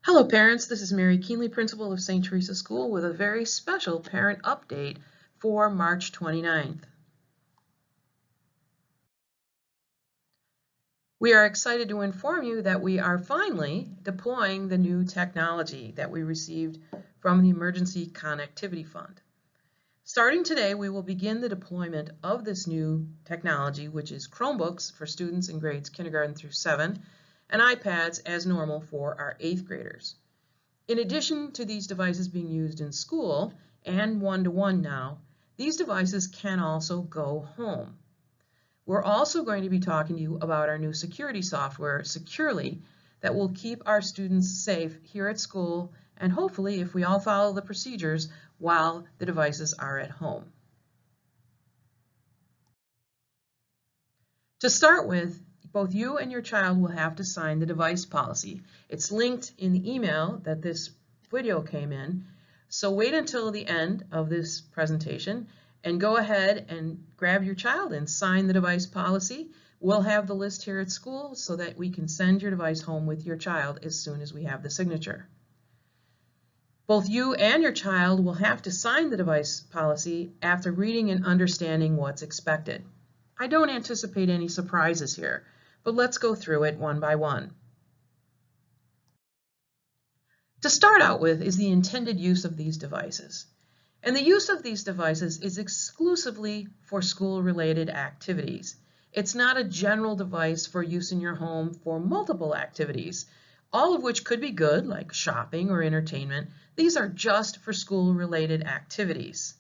Hello parents, this is Mary Keenly, principal of St. Teresa School with a very special parent update for March 29th. We are excited to inform you that we are finally deploying the new technology that we received from the Emergency Connectivity Fund. Starting today, we will begin the deployment of this new technology, which is Chromebooks for students in grades kindergarten through 7 and iPads as normal for our 8th graders. In addition to these devices being used in school and one-to-one now, these devices can also go home. We're also going to be talking to you about our new security software, Securely, that will keep our students safe here at school and hopefully, if we all follow the procedures, while the devices are at home. To start with, both you and your child will have to sign the device policy. It's linked in the email that this video came in, so wait until the end of this presentation and go ahead and grab your child and sign the device policy. We'll have the list here at school so that we can send your device home with your child as soon as we have the signature. Both you and your child will have to sign the device policy after reading and understanding what's expected. I don't anticipate any surprises here, but let's go through it one by one. To start out with is the intended use of these devices. And the use of these devices is exclusively for school-related activities. It's not a general device for use in your home for multiple activities, all of which could be good, like shopping or entertainment. These are just for school-related activities.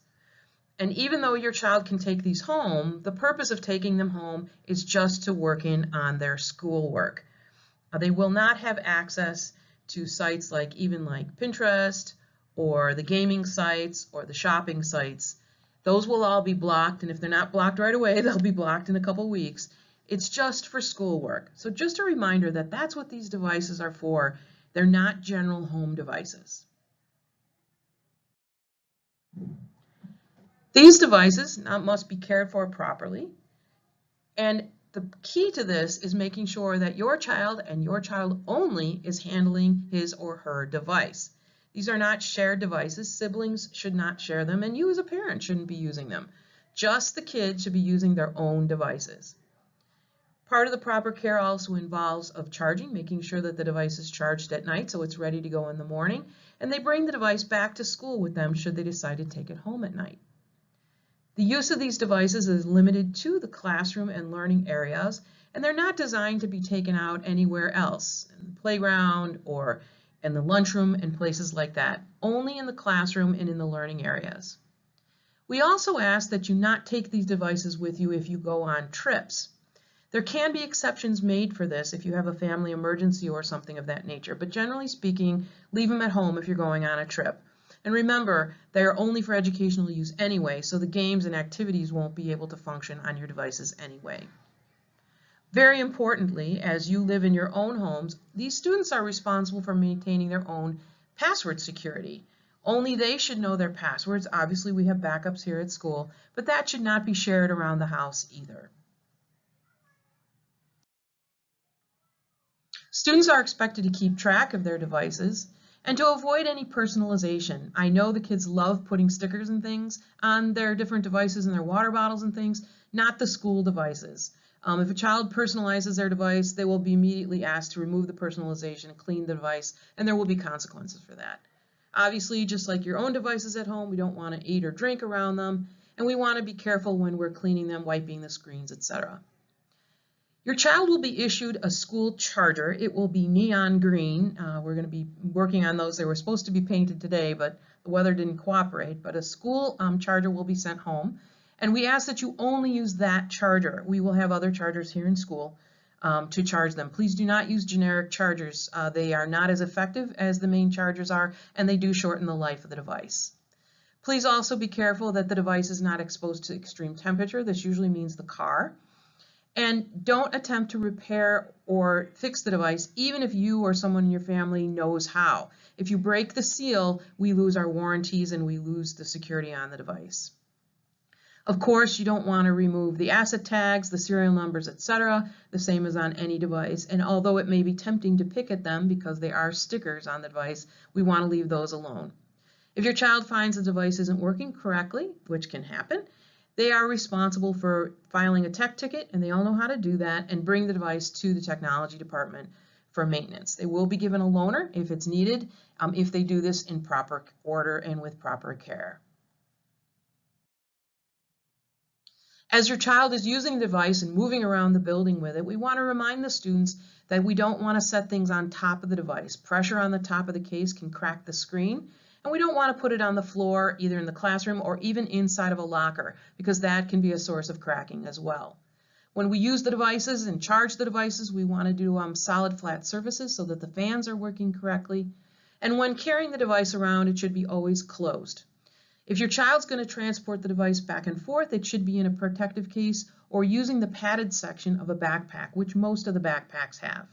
And even though your child can take these home, the purpose of taking them home is just to work in on their schoolwork. They will not have access to sites like Pinterest or the gaming sites or the shopping sites. Those will all be blocked, and if they're not blocked right away, they'll be blocked in a couple weeks. It's just for schoolwork. So just a reminder that that's what these devices are for. They're not general home devices. These devices must be cared for properly, and the key to this is making sure that your child and your child only is handling his or her device. These are not shared devices. Siblings should not share them, and you as a parent shouldn't be using them. Just the kids should be using their own devices. Part of the proper care also involves of charging, making sure that the device is charged at night so it's ready to go in the morning, and they bring the device back to school with them should they decide to take it home at night. The use of these devices is limited to the classroom and learning areas, and they're not designed to be taken out anywhere else, in the playground or in the lunchroom and places like that, only in the classroom and in the learning areas. We also ask that you not take these devices with you if you go on trips. There can be exceptions made for this if you have a family emergency or something of that nature, but generally speaking, leave them at home if you're going on a trip. And remember, they are only for educational use anyway, so the games and activities won't be able to function on your devices anyway. Very importantly, as you live in your own homes, these students are responsible for maintaining their own password security. Only they should know their passwords. Obviously, we have backups here at school, but that should not be shared around the house either. Students are expected to keep track of their devices and to avoid any personalization. I know the kids love putting stickers and things on their different devices and their water bottles and things, not the school devices. If a child personalizes their device, they will be immediately asked to remove the personalization and clean the device, and there will be consequences for that. Obviously, just like your own devices at home, we don't want to eat or drink around them, and we want to be careful when we're cleaning them, wiping the screens, etc. Your child will be issued a school charger. It will be neon green. We're going to be working on those. They were supposed to be painted today, but the weather didn't cooperate. But a school charger will be sent home. And we ask that you only use that charger. We will have other chargers here in school to charge them. Please do not use generic chargers. They are not as effective as the main chargers are, and they do shorten the life of the device. Please also be careful that the device is not exposed to extreme temperature. This usually means the car. And don't attempt to repair or fix the device, even if you or someone in your family knows how. If you break the seal, we lose our warranties and we lose the security on the device. Of course, you don't want to remove the asset tags, the serial numbers, etc., the same as on any device. And although it may be tempting to pick at them because they are stickers on the device, we want to leave those alone. If your child finds the device isn't working correctly, which can happen, they are responsible for filing a tech ticket, and they all know how to do that, and bring the device to the technology department for maintenance. They will be given a loaner if it's needed, if they do this in proper order and with proper care. As your child is using the device and moving around the building with it, we want to remind the students that we don't want to set things on top of the device. Pressure on the top of the case can crack the screen, and we don't want to put it on the floor, either in the classroom or even inside of a locker, because that can be a source of cracking as well. When we use the devices and charge the devices, we want to do solid flat surfaces so that the fans are working correctly. And when carrying the device around, it should be always closed. If your child's going to transport the device back and forth, it should be in a protective case or using the padded section of a backpack, which most of the backpacks have.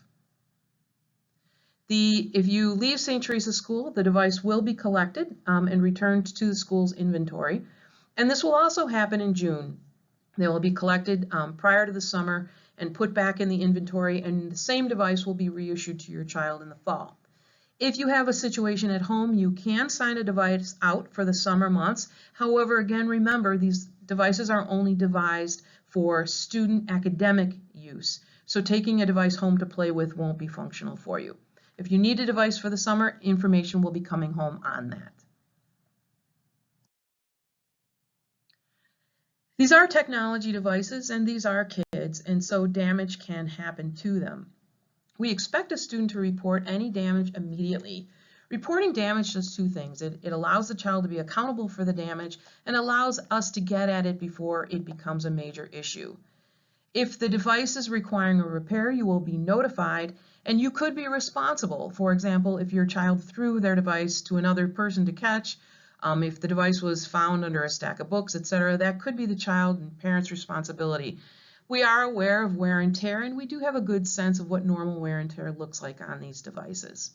If you leave St. Teresa School, the device will be collected and returned to the school's inventory. And this will also happen in June. They will be collected prior to the summer and put back in the inventory, and the same device will be reissued to your child in the fall. If you have a situation at home, you can sign a device out for the summer months. However, again, remember, these devices are only devised for student academic use. So taking a device home to play with won't be functional for you. If you need a device for the summer, information will be coming home on that. These are technology devices and these are kids, and so damage can happen to them. We expect a student to report any damage immediately. Reporting damage does two things. It allows the child to be accountable for the damage and allows us to get at it before it becomes a major issue. If the device is requiring a repair, you will be notified and you could be responsible. For example, if your child threw their device to another person to catch, if the device was found under a stack of books, etc., that could be the child and parent's responsibility. We are aware of wear and tear, and we do have a good sense of what normal wear and tear looks like on these devices.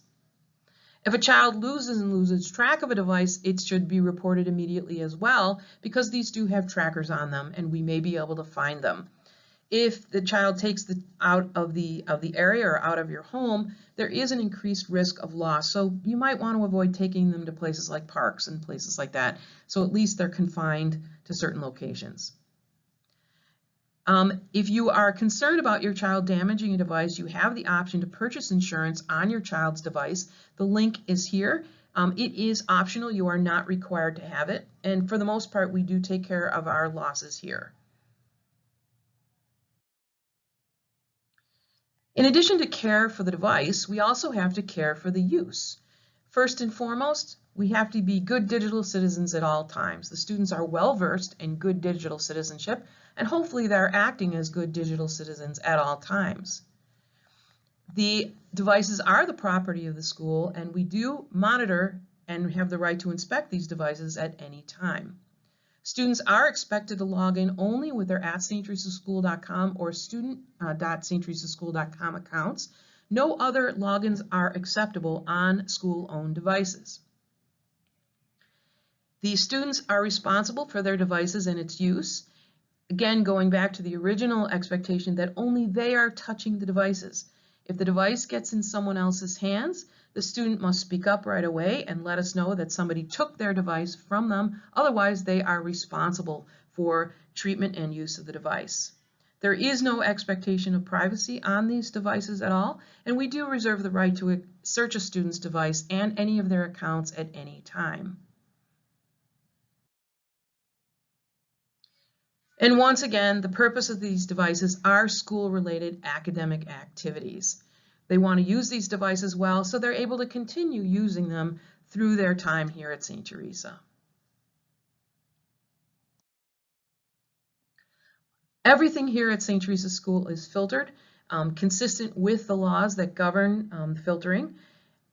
If a child loses track of a device, it should be reported immediately as well, because these do have trackers on them and we may be able to find them. If the child takes out of the area or out of your home, there is an increased risk of loss. So you might want to avoid taking them to places like parks and places like that. So at least they're confined to certain locations. If you are concerned about your child damaging a device, you have the option to purchase insurance on your child's device. The link is here. It is optional. You are not required to have it. And for the most part, we do take care of our losses here. In addition to care for the device, we also have to care for the use. First and foremost, we have to be good digital citizens at all times. The students are well versed in good digital citizenship, and hopefully they're acting as good digital citizens at all times. The devices are the property of the school, and we do monitor and have the right to inspect these devices at any time. Students are expected to log in only with their @stteresaschool.com or student.stteresaschool.com accounts. No other logins are acceptable on school-owned devices. The students are responsible for their devices and its use. Again, going back to the original expectation that only they are touching the devices. If the device gets in someone else's hands, the student must speak up right away and let us know that somebody took their device from them. Otherwise, they are responsible for treatment and use of the device. There is no expectation of privacy on these devices at all, and we do reserve the right to search a student's device and any of their accounts at any time. And once again, the purpose of these devices are school-related academic activities. They want to use these devices well, so they're able to continue using them through their time here at St. Teresa. Everything here at St. Teresa School is filtered, consistent with the laws that govern filtering.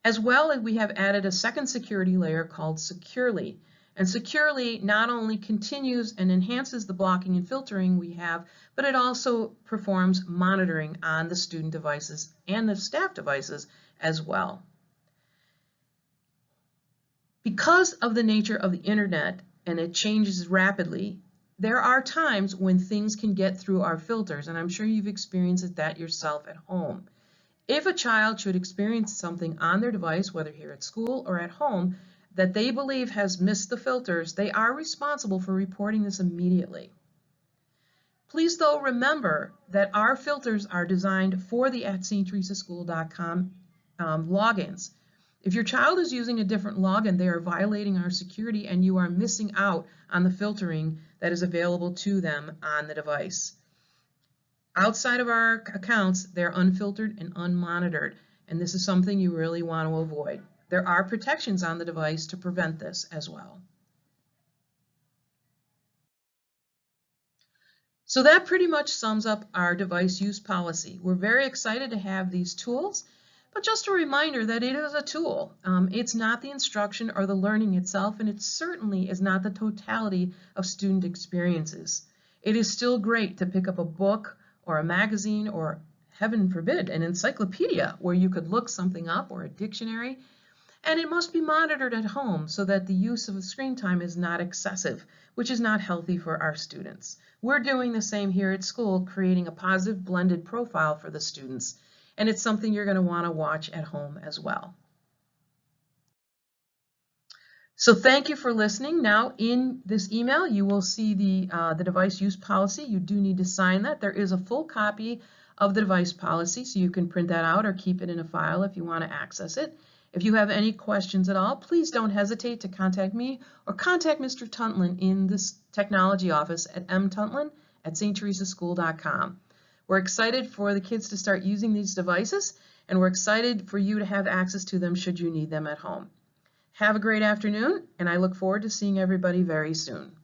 As well, we have added a second security layer called Securely. And Securely not only continues and enhances the blocking and filtering we have, but it also performs monitoring on the student devices and the staff devices as well. Because of the nature of the internet and it changes rapidly, there are times when things can get through our filters, and I'm sure you've experienced that yourself at home. If a child should experience something on their device, whether here at school or at home, that they believe has missed the filters, they are responsible for reporting this immediately. Please, though, remember that our filters are designed for the @stteresaschool.com logins. If your child is using a different login, they are violating our security and you are missing out on the filtering that is available to them on the device. Outside of our accounts, they're unfiltered and unmonitored, and this is something you really want to avoid. There are protections on the device to prevent this as well. So that pretty much sums up our device use policy. We're very excited to have these tools, but just a reminder that it is a tool. It's not the instruction or the learning itself, and it certainly is not the totality of student experiences. It is still great to pick up a book or a magazine or, heaven forbid, an encyclopedia where you could look something up, or a dictionary, and it must be monitored at home so that the use of the screen time is not excessive, which is not healthy for our students. We're doing the same here at school, creating a positive blended profile for the students, and it's something you're going to want to watch at home as well. So thank you for listening. Now in this email, you will see the device use policy. You do need to sign that. There is a full copy of the device policy, so you can print that out or keep it in a file if you want to access it. If you have any questions at all, please don't hesitate to contact me or contact Mr. Tuntlin in this technology office at mtuntlin@stteresaschool.com. We're excited for the kids to start using these devices, and we're excited for you to have access to them should you need them at home. Have a great afternoon, and I look forward to seeing everybody very soon.